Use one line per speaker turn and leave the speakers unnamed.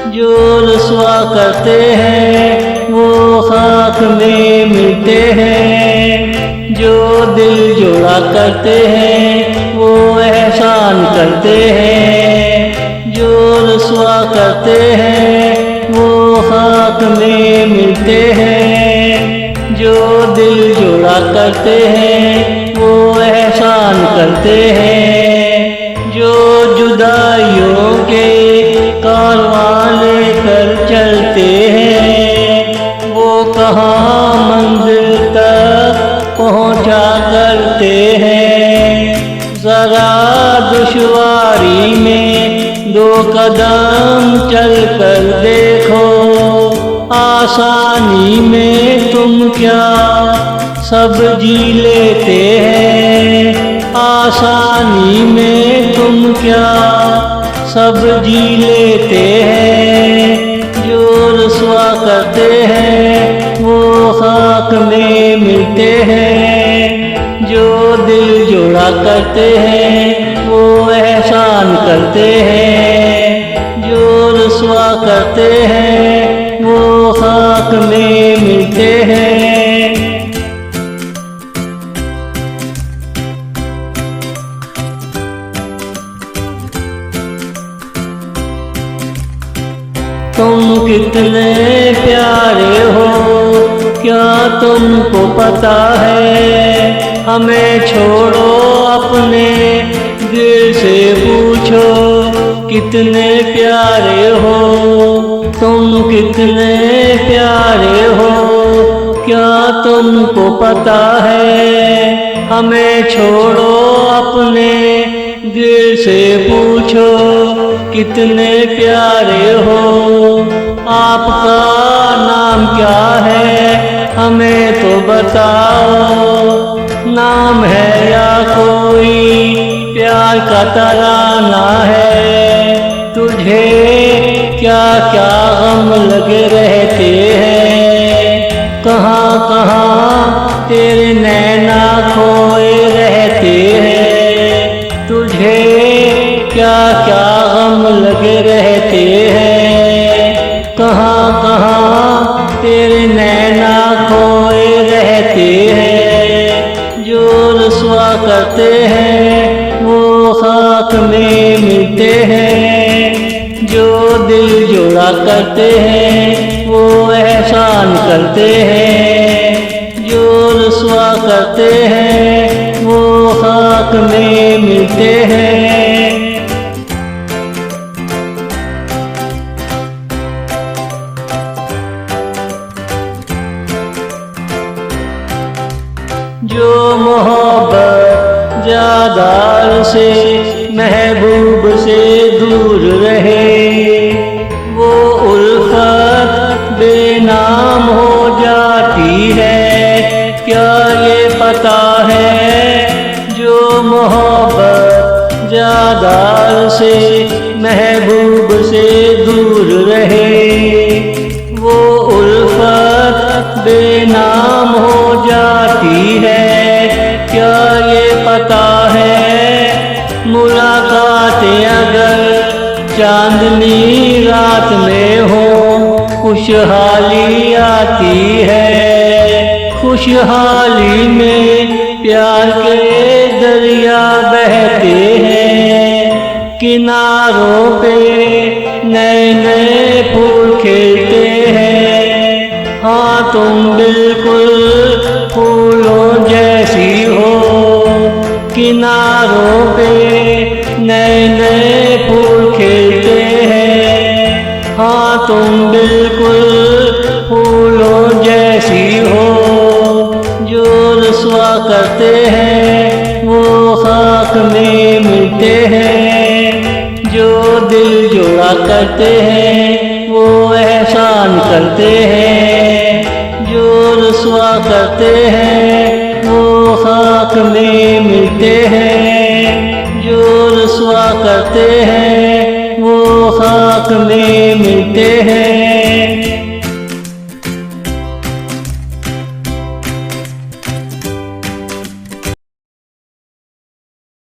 जो रुसवा करते हैं वो खाक में मिलते हैं। जो दिल जोड़ा करते हैं वो एहसान करते हैं। जो रुसवा करते हैं वो खाक में मिलते हैं। जो दिल जोड़ा करते हैं वो एहसान करते हैं। जो जुदाइयों के कारवां लेकर चलते हैं वो कहाँ मंजिल तक पहुँचा करते हैं। ज़रा दुश्वारी में 2 कदम चल कर देखो, आसानी में तुम क्या सब जी लेते हैं। आसानी में तुम क्या सब जी लेते हैं। जो रुसवा करते हैं वो खाक में मिलते हैं। जो दिल जोड़ा करते हैं वो एहसान करते हैं। जो रुसवा करते हैं वो खाक में मिलते हैं। तुम कितने प्यारे हो क्या तुमको पता है। हमें छोड़ो अपने दिल से पूछो कितने प्यारे हो। तुम कितने प्यारे हो क्या तुमको पता है। हमें छोड़ो अपने दिल से पूछो कितने प्यारे हो। आपका नाम क्या है हमें तो बताओ। नाम है या कोई प्यार का तराना है। तुझे क्या क्या गम लगे रहते हैं। कहाँ कहाँ तेरे नैना खोए रहते हैं। तुझे क्या क्या गम लगे रहते हैं। कहाँ कहाँ तेरे नैना खोए रहते हैं। जो रुसवा करते हैं वो खाक में मिलते हैं। जो दिल जोड़ा करते हैं वो एहसान करते हैं। जो रुसवा करते हैं वो खाक में मिलते हैं। जो मोहब्बत ज़्यादा से महबूब से दूर रहे वो उल्फत बेनाम हो जाती है। क्या ये पता है। जो मोहब्बत ज़्यादा से महबूब से दूर रहे वो उल्फत बेनाम हो जाती है। क्या ये पता है। मुलाकातें अगर चांदनी रात में हो खुशहाली आती है। खुशहाली में प्यार के दरिया बहते हैं। किनारों पे नए नए फूल खिलते हैं। हाँ तुम बिल्कुल फूलों जैसी हो। किनारों पे नए नए फूल खिलते हैं। हाँ तुम बिल्कुल फूलों जैसी हो। जो रुसवा करते हैं वो खाक में मिलते हैं। जो दिल जोड़ा करते हैं वो एहसान करते हैं। जो रुसवा करते हैं वो खाक में मिलते हैं। जो रुसवा करते हैं वो खाक में मिलते हैं।